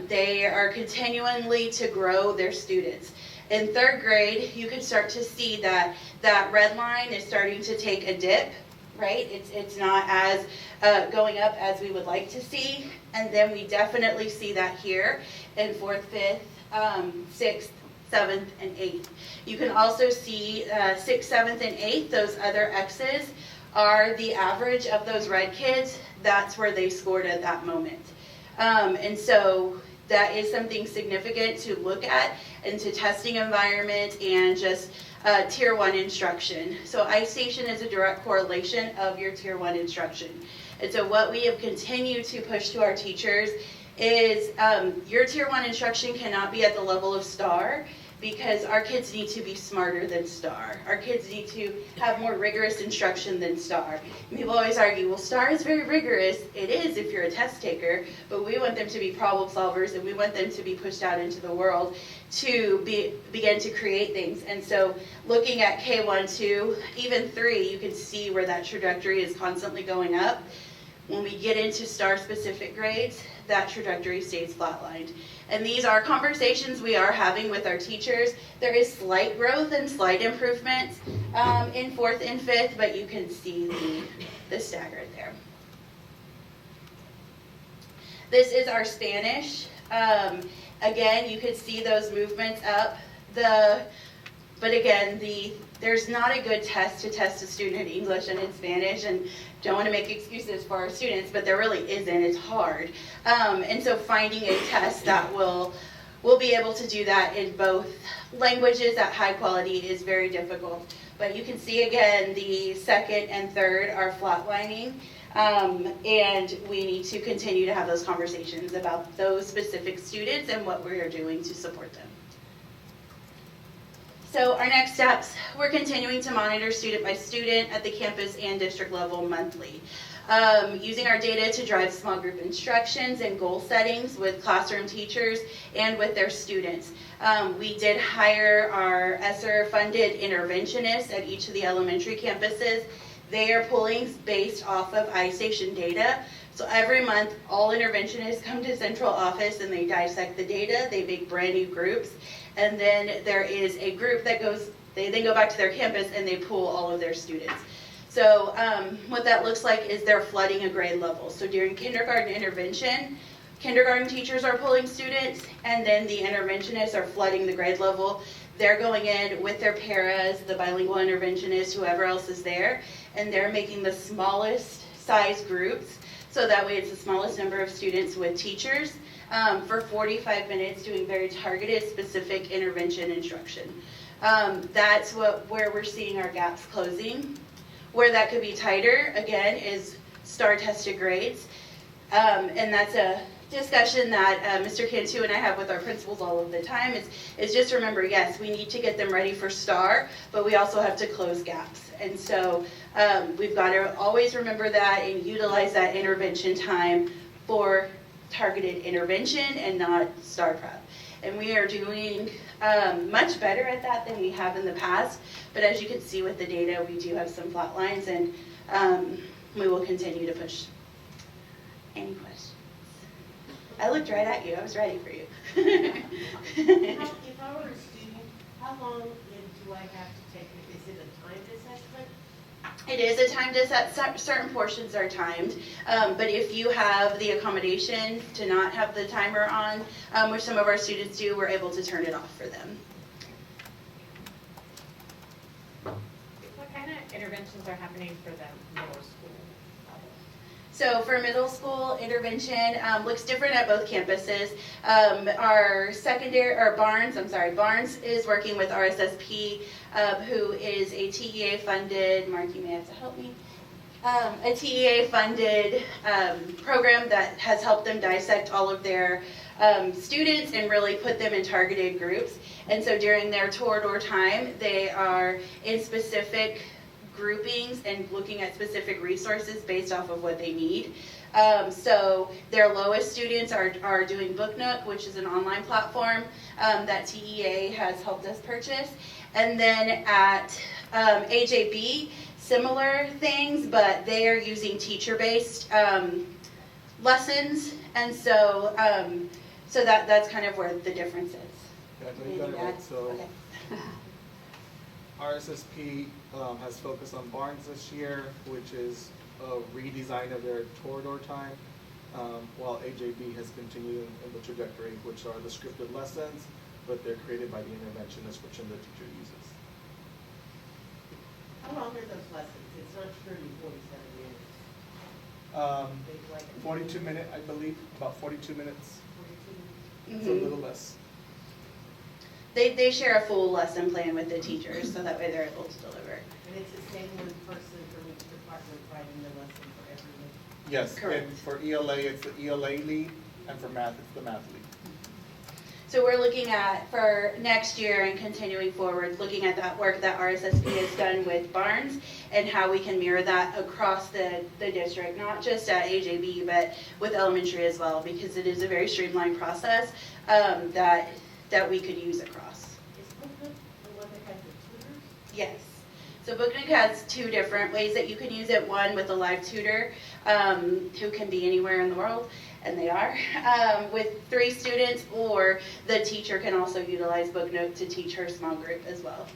They are continually to grow their students. In 3rd grade, you can start to see that that red line is starting to take a dip, right? It's not as going up as we would like to see. And then we definitely see that here in 4th, 5th, 6th, 7th, and 8th. You can also see 6th, 7th, and 8th, those other X's are the average of those red kids. That's where they scored at that moment. And so that is something significant to look at into testing environment and just Tier 1 instruction. So iStation is a direct correlation of your Tier 1 instruction. And so what we have continued to push to our teachers is your Tier 1 instruction cannot be at the level of STAR, because our kids need to be smarter than STAR. Our kids need to have more rigorous instruction than STAR. And people always argue, well, STAR is very rigorous. It is if you're a test taker, but we want them to be problem solvers, and we want them to be pushed out into the world to begin to create things. And so looking at K1, 2, even 3, you can see where that trajectory is constantly going up. When we get into STAR-specific grades, that trajectory stays flatlined. And these are conversations we are having with our teachers. There is slight growth and slight improvements in 4th and 5th, but you can see the stagger there. This is our Spanish. Again, you could see those movements up. But again, there's not a good test to test a student in English and in Spanish, and don't want to make excuses for our students, but there really isn't. It's hard. And so finding a test that will be able to do that in both languages at high quality is very difficult. But you can see again, the 2nd and 3rd are flatlining, and we need to continue to have those conversations about those specific students and what we are doing to support them. So our next steps, we're continuing to monitor student by student at the campus and district level monthly. Using our data to drive small group instructions and goal settings with classroom teachers and with their students. We did hire our ESSER-funded interventionists at each of the elementary campuses. They are pulling based off of iStation data. So every month, all interventionists come to central office and they dissect the data. They make brand new groups. And then there is a group that they then go back to their campus and they pool all of their students. So what that looks like is they're flooding a grade level. So during kindergarten intervention, kindergarten teachers are pulling students, and then the interventionists are flooding the grade level. They're going in with their paras, the bilingual interventionist, whoever else is there, and they're making the smallest size groups. So that way it's the smallest number of students with teachers for 45 minutes doing very targeted, specific intervention instruction. That's where we're seeing our gaps closing. Where that could be tighter, again, is STAR-tested grades. And that's a discussion that Mr. Cantu and I have with our principals all of the time. Is just remember, yes, we need to get them ready for STAR, but we also have to close gaps. And so we've got to always remember that and utilize that intervention time for targeted intervention and not STAR prep. And we are doing much better at that than we have in the past. But as you can see with the data, we do have some flat lines, and we will continue to push. Any questions? I looked right at you. I was ready for you. If I were a student, how long do I have to take it? Is it a timed assessment? It is a timed assessment. Certain portions are timed, but if you have the accommodation to not have the timer on, which some of our students do, we're able to turn it off for them. What kind of interventions are happening for the middle school level? So for middle school intervention, looks different at both campuses. Our Barnes is working with RSSP, who is a TEA-funded, Mark, you may have to help me, a TEA-funded program that has helped them dissect all of their students and really put them in targeted groups. And so during their tour time, they are in specific groupings and looking at specific resources based off of what they need. So their lowest students are doing Book Nook, which is an online platform that TEA has helped us purchase. And then at AJB, similar things, but they are using teacher-based lessons. And so, so that's kind of where the difference is. Yeah, so you got it right. So Okay. RSSP has focused on Barnes this year, which is a redesign of their tour time, while AJB has continued in the trajectory, which are the scripted lessons, but they're created by the interventionist, which the teacher uses. How long are those lessons? It's not surely 47 minutes. 42 minute, I believe, about 42 minutes. 42. It's a little less. They share a full lesson plan with the teachers, so that way they're able to deliver. And it's the same one person from each department writing the lesson for everyone? Yes, Correct. and for ELA, it's the ELA lead, and for math, it's the math lead. So we're looking at, for next year and continuing forward, looking at that work that RSSP has done with Barnes and how we can mirror that across the district, not just at AJB, but with elementary as well, because it is a very streamlined process that we could use across. Is Booknook the one that has the tutors? Yes. So Booknook has two different ways that you can use it. One with a live tutor who can be anywhere in the world, and they are, with 3 students, or the teacher can also utilize Booknook to teach her small group as well.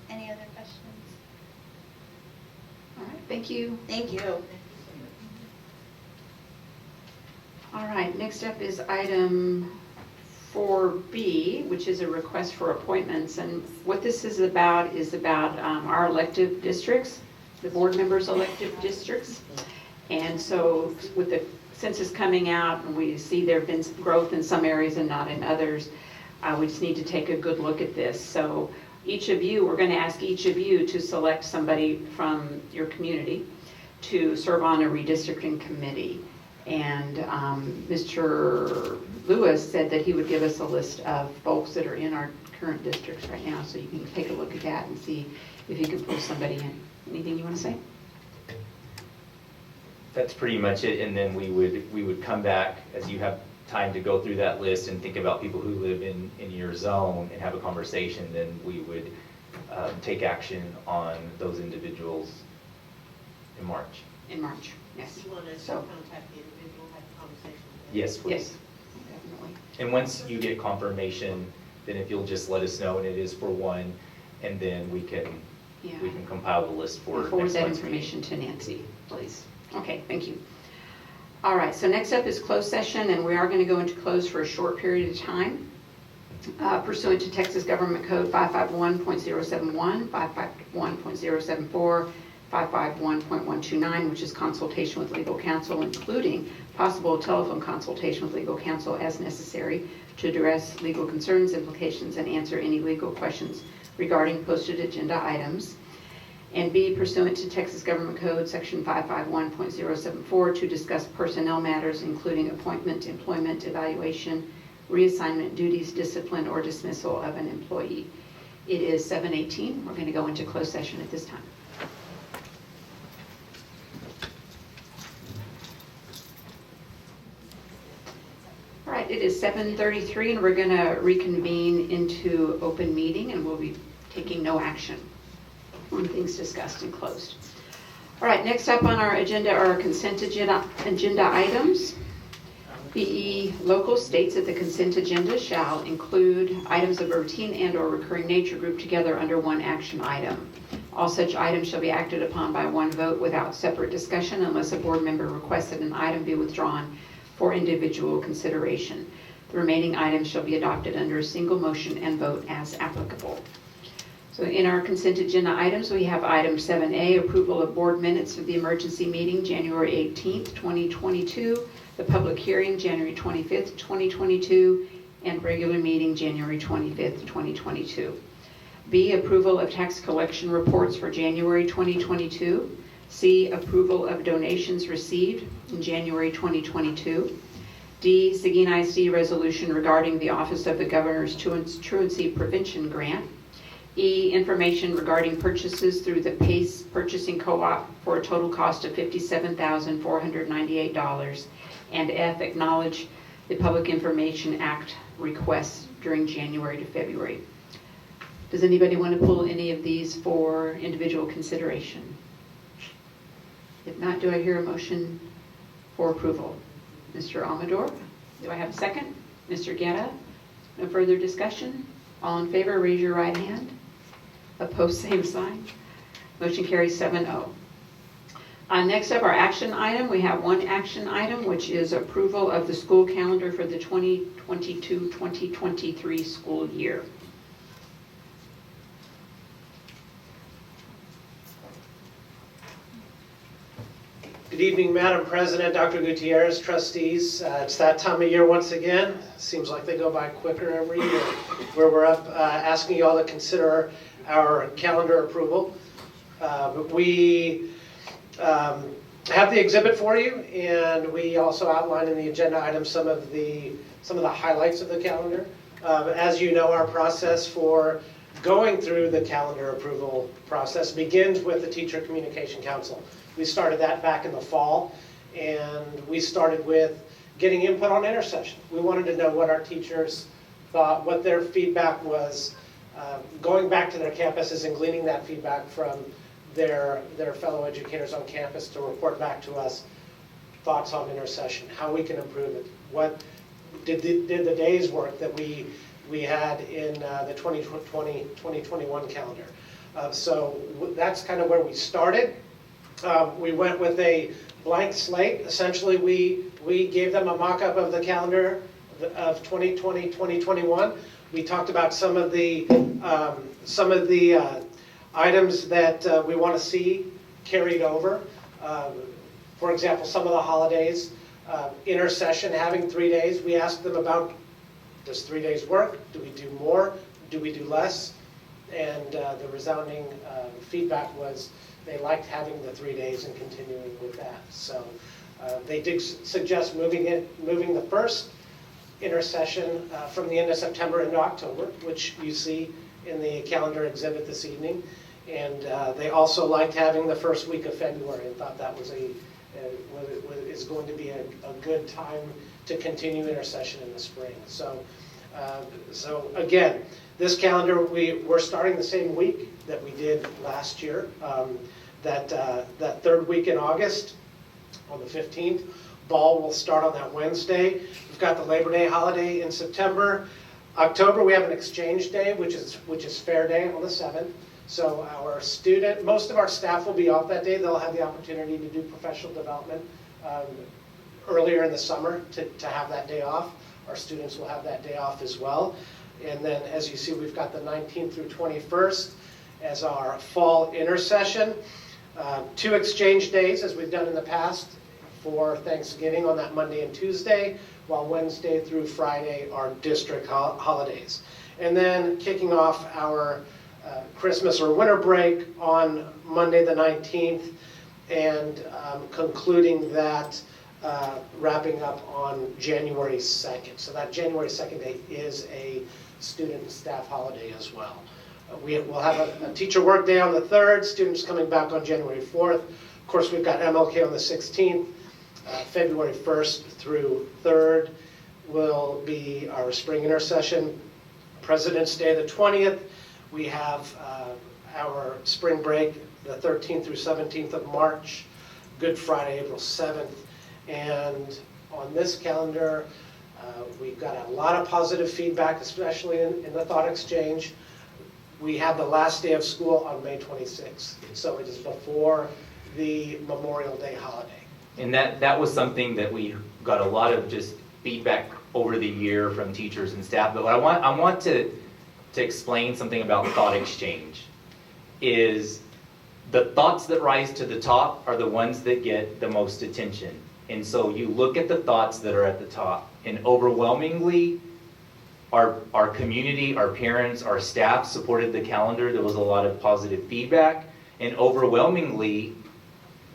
Any other questions? All right, thank you. Thank you. All right, next up is item 4B, which is a request for appointments. And what this is about our elective districts, the board members' elective districts. And so with the census coming out, and we see there have been growth in some areas and not in others, we just need to take a good look at this. So each of you, we're going to ask each of you to select somebody from your community to serve on a redistricting committee. And Mr. Lewis said that he would give us a list of folks that are in our current districts right now, so you can take a look at that and see if you can pull somebody in. Anything you want to say? That's pretty much it, and then we would come back as you have time to go through that list and think about people who live in your zone and have a conversation. Then we would take action on those individuals in March. In March, yes. You want to So- contact the individual, have a conversation with them? Yes, please. Yes, definitely. And once you get confirmation, then if you'll just let us know, and it is for one, and then we can compile the list for Forward next that month's meeting. information to Nancy, please. Okay, thank you. All right, so next up is closed session, and we are going to go into close for a short period of time pursuant to Texas Government Code 551.071, 551.074, 551.129, which is consultation with legal counsel, including possible telephone consultation with legal counsel as necessary to address legal concerns, implications, and answer any legal questions regarding posted agenda items. And B, pursuant to Texas Government Code Section 551.074, to discuss personnel matters, including appointment, employment, evaluation, reassignment, duties, discipline, or dismissal of an employee. It is 7:18. We're going to go into closed session at this time. All right, it is 7:33, and we're going to reconvene into open meeting, and we'll be taking no action on things discussed and closed. All right, next up on our agenda are consent agenda items. BE local states that the consent agenda shall include items of a routine and/or recurring nature grouped together under one action item. All such items shall be acted upon by one vote without separate discussion unless a board member requests that an item be withdrawn for individual consideration. The remaining items shall be adopted under a single motion and vote as applicable. So in our consent agenda items, we have item 7A, approval of board minutes of the emergency meeting January 18th, 2022, the public hearing January 25th, 2022, and regular meeting January 25th, 2022. B, approval of tax collection reports for January 2022. C, approval of donations received in January 2022. D, Seguin ISD resolution regarding the Office of the Governor's Truancy Prevention Grant. E, information regarding purchases through the PACE Purchasing Co-op for a total cost of $57,498. And F, acknowledge the Public Information Act requests during January to February. Does anybody want to pull any of these for individual consideration? If not, do I hear a motion for approval? Mr. Amador, do I have a second? Mr. Guerra? No further discussion? All in favor, raise your right hand. Opposed, same sign. Motion carries 7-0. Next up, our action item. We have one action item, which is approval of the school calendar for the 2022-2023 school year. Good evening, Madam President, Dr. Gutierrez, trustees. It's that time of year once again. Seems like they go by quicker every year, where we're up asking you all to consider our calendar approval. We have the exhibit for you, and we also outline in the agenda items some of the highlights of the calendar. As you know, our process for going through the calendar approval process begins with the Teacher Communication Council. We started that back in the fall, and we started with getting input on intercession. We wanted to know what our teachers thought, what their feedback was, going back to their campuses and gleaning that feedback from their fellow educators on campus to report back to us thoughts on intercession, how we can improve it, what did the days work that we had in the 2020-2021 calendar. So that's kind of where we started. We went with a blank slate. Essentially, we gave them a mock-up of the calendar of 2020-2021. We talked about some of the items that we want to see carried over. For example, some of the holidays, intercession, having 3 days. We asked them about, does 3 days work? Do we do more? Do we do less? And the resounding feedback was they liked having the 3 days and continuing with that. So they did suggest moving the first intercession from the end of September into October, which you see in the calendar exhibit this evening. And they also liked having the first week of February and thought that was is going to be a good time to continue intercession in the spring. So again, this calendar, we're starting the same week that we did last year. That third week in August, on the 15th. Ball will start on that Wednesday. We've got the Labor Day holiday in September. October, we have an exchange day, which is Fair Day on the 7th. So most of our staff will be off that day. They'll have the opportunity to do professional development earlier in the summer to have that day off. Our students will have that day off as well. And then, as you see, we've got the 19th through 21st as our fall intercession. 2 exchange days, as we've done in the past, for Thanksgiving on that Monday and Tuesday, while Wednesday through Friday are district holidays. And then kicking off our Christmas or winter break on Monday the 19th, and concluding that, wrapping up on January 2nd. So that January 2nd day is a student and staff holiday as well. We'll have a teacher work day on the 3rd, students coming back on January 4th. Of course, we've got MLK on the 16th. February 1st through 3rd will be our spring intercession. President's Day the 20th. We have our spring break the 13th through 17th of March. Good Friday, April 7th. And on this calendar, we've got a lot of positive feedback, especially in the thought exchange. We have the last day of school on May 26th, so it is before the Memorial Day holiday. And that was something that we got a lot of just feedback over the year from teachers and staff. But I want to explain something about thought exchange. Is the thoughts that rise to the top are the ones that get the most attention. And so you look at the thoughts that are at the top, and overwhelmingly, our community, our parents, our staff supported the calendar. There was a lot of positive feedback, and overwhelmingly,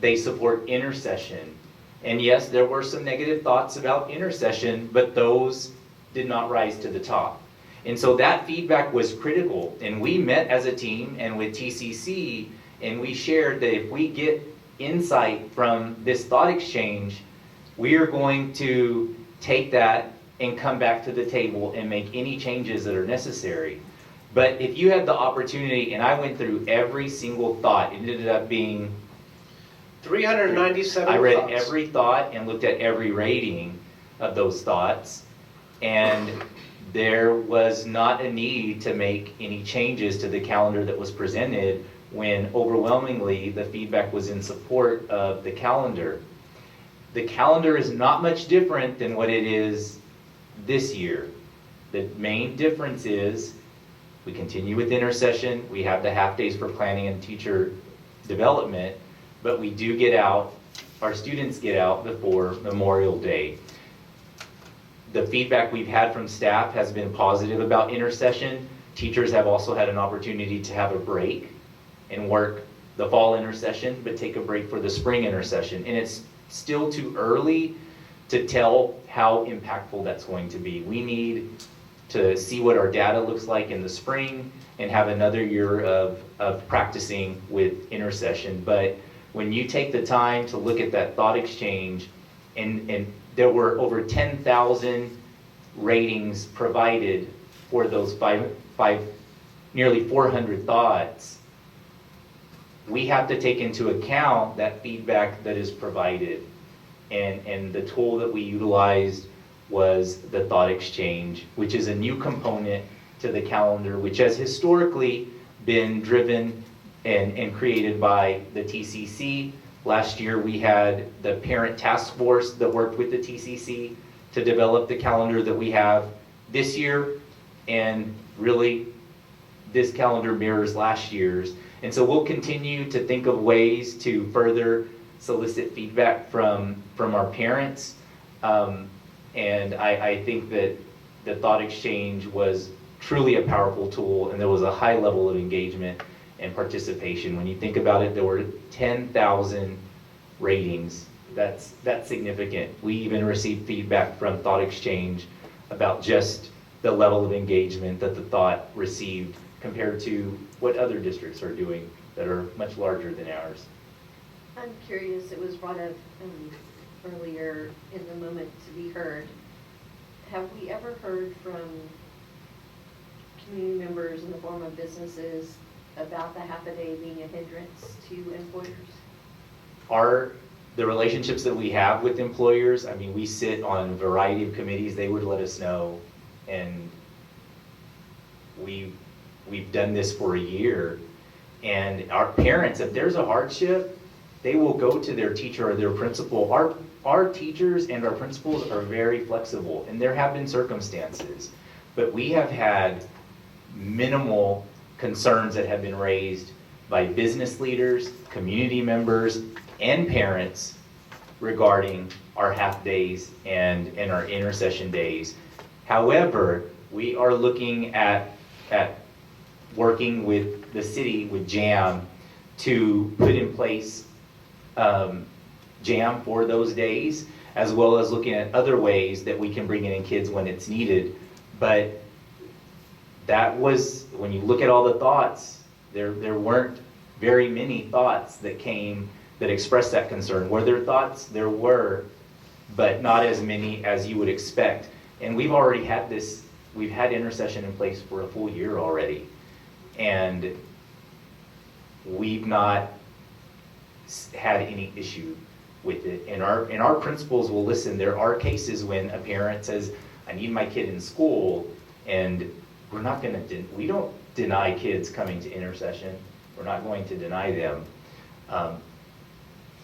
they support intercession. And yes, there were some negative thoughts about intercession, but those did not rise to the top. And so that feedback was critical, and we met as a team and with TCC, and we shared that if we get insight from this thought exchange, we are going to take that and come back to the table and make any changes that are necessary. But if you had the opportunity, and I went through every single thought, it ended up being 397 I read thoughts. every thought and looked at every rating of those thoughts. And there was not a need to make any changes to the calendar that was presented when overwhelmingly the feedback was in support of the calendar. The calendar is not much different than what it is this year. The main difference is we continue with intercession, we have the half days for planning and teacher development, but we do get out, our students get out before Memorial Day. The feedback we've had from staff has been positive about intercession. Teachers have also had an opportunity to have a break and work the fall intercession, but take a break for the spring intercession. And it's still too early to tell how impactful that's going to be. We need to see what our data looks like in the spring and have another year of practicing with intercession. But when you take the time to look at that thought exchange, and there were over 10,000 ratings provided for those nearly 400 thoughts, we have to take into account that feedback that is provided. And the tool that we utilized was the thought exchange, which is a new component to the calendar, which has historically been driven and created by the TCC. Last year we had the parent task force that worked with the TCC to develop the calendar that we have this year, and really this calendar mirrors last year's. And so we'll continue to think of ways to further solicit feedback from our parents. And I think that the thought exchange was truly a powerful tool, and there was a high level of engagement and participation. When you think about it, there were 10,000 ratings. That's significant. We even received feedback from Thought Exchange about just the level of engagement that the thought received compared to what other districts are doing that are much larger than ours. I'm curious, it was brought up earlier in the moment to be heard. Have we ever heard from community members in the form of businesses about the half-a-day being a hindrance to employers? The relationships that we have with employers, I mean, we sit on a variety of committees, they would let us know, and we've done this for a year, and our parents, if there's a hardship, they will go to their teacher or their principal. Our teachers and our principals are very flexible, and there have been circumstances, but we have had minimal concerns that have been raised by business leaders, community members, and parents regarding our half days and our intercession days. However, we are looking at working with the city, with JAM, to put in place JAM for those days, as well as looking at other ways that we can bring in kids when it's needed. But that was, when you look at all the thoughts, there weren't very many thoughts that came that expressed that concern. Were there thoughts? There were, but not as many as you would expect. And we've already had this, we've had intercession in place for a full year already. And we've not had any issue with it. And our principals will listen. There are cases when a parent says, I need my kid in school, and we're not going to, we don't deny kids coming to intercession. We're not going to deny them.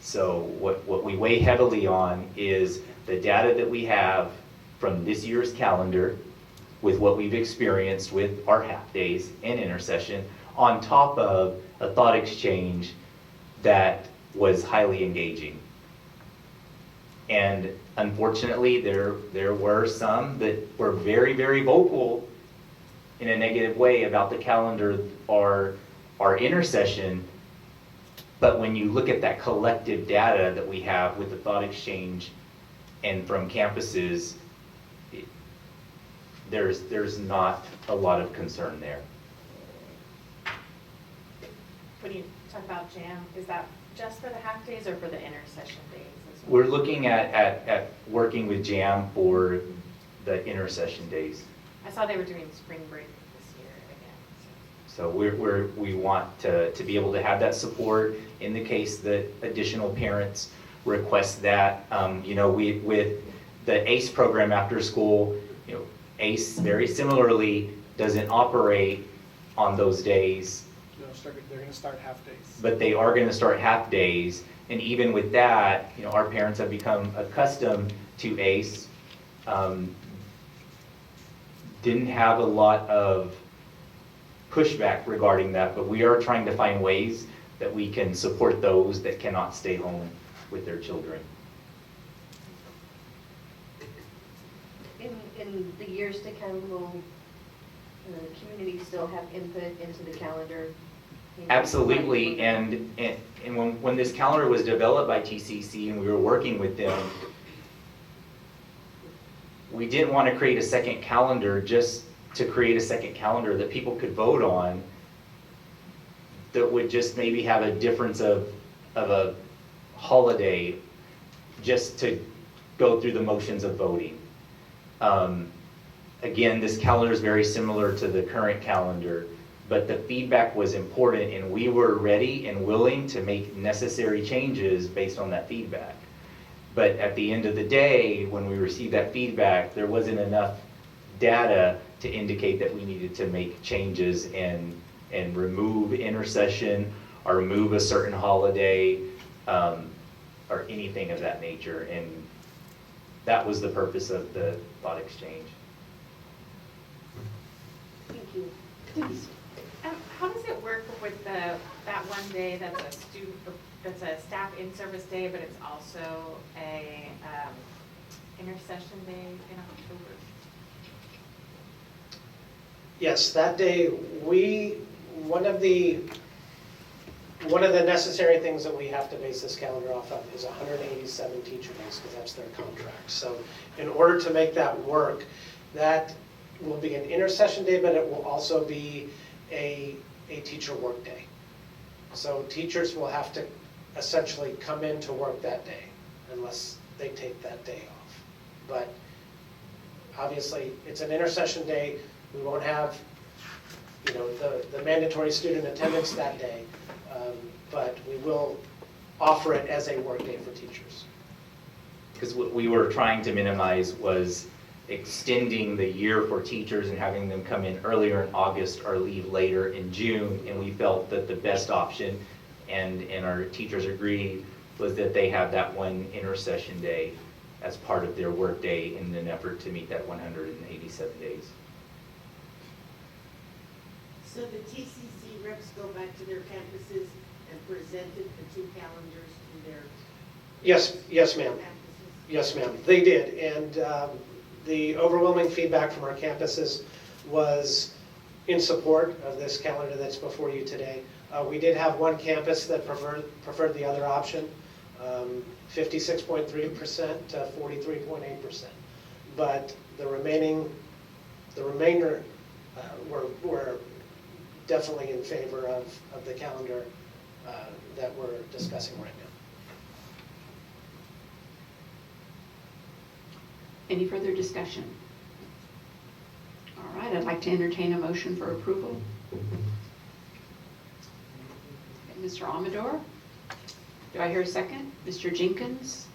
So what we weigh heavily on is the data that we have from this year's calendar with what we've experienced with our half days and intercession, on top of a thought exchange that was highly engaging. And unfortunately, there were some that were very, very vocal in a negative way about the calendar or our intercession. But when you look at that collective data that we have with the thought exchange and from campuses, there's not a lot of concern there. When you talk about JAM, is that just for the half days or for the intercession days as well? We're looking at working with JAM for the intercession days. I saw they were doing spring break this year again. So we want to be able to have that support in the case that additional parents request that. With the ACE program after school, ACE, very similarly, doesn't operate on those days, They're gonna start half days. but they are going to start half days. And even with that, our parents have become accustomed to ACE. Didn't have a lot of pushback regarding that, but we are trying to find ways that we can support those that cannot stay home with their children. In the years to come, will the community still have input into the calendar? Absolutely, and when this calendar was developed by TCC and we were working with them, we didn't want to create a second calendar just to create a second calendar that people could vote on that would just maybe have a difference of a holiday just to go through the motions of voting. Again, this calendar is very similar to the current calendar, but the feedback was important and we were ready and willing to make necessary changes based on that feedback. But at the end of the day, when we received that feedback, there wasn't enough data to indicate that we needed to make changes and remove intercession or remove a certain holiday or anything of that nature. And that was the purpose of the thought exchange. Thank you. How does it work with that one day that's a staff in-service day, but it's also a intercession day in October? Yes, that day, one of the necessary things that we have to base this calendar off of is 187 teacher days, because that's their contract. So in order to make that work, that will be an intercession day, but it will also be a teacher work day. So teachers will have to essentially come in to work that day unless they take that day off. But obviously, it's an intercession day. We won't have, the mandatory student attendance that day, but we will offer it as a work day for teachers. Because what we were trying to minimize was extending the year for teachers and having them come in earlier in August or leave later in June. And we felt that the best option, and our teachers agreed, was that they have that one intercession day as part of their work day in an effort to meet that 187 days. So the TCC reps go back to their campuses and presented the two calendars to their Yes, ma'am. campuses? Yes, ma'am, they did. And the overwhelming feedback from our campuses was in support of this calendar that's before you today. We did have one campus that preferred the other option, 56.3% to 43.8%. But the remainder were definitely in favor of the calendar that we're discussing right now. Any further discussion? All right, I'd like to entertain a motion for approval. Okay, Mr. Amador, do I hear a second? Mr. Jenkins?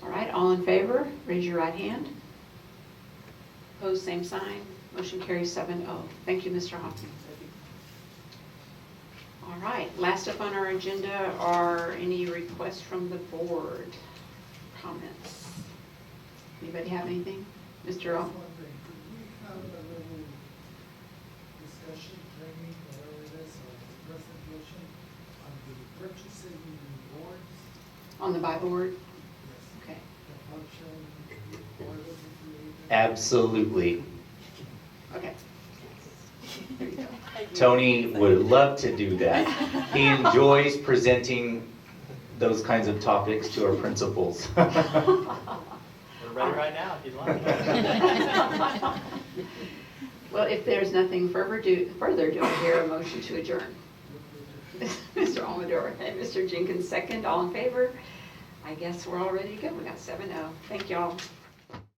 All right, all in favor, raise your right hand. Opposed, same sign. Motion carries 7-0. Thank you, Mr. Hopkins. All right, last up on our agenda are any requests from the board, comments. Anybody have anything? Mr. O? Just wondering, could we have a little discussion, training, whatever it is, or presentation on the purchasing boards? On the buy board? Yes. Okay. The function, why was it created? Absolutely. Okay. There you go. Tony would love to do that. He enjoys presenting those kinds of topics to our principals. We're ready right now if you'd like. Well, if there's nothing further, do I hear a motion to adjourn? Mr. Amador and Mr. Jenkins second, all in favor? I guess we're all ready to go. We got 7-0. Thank y'all.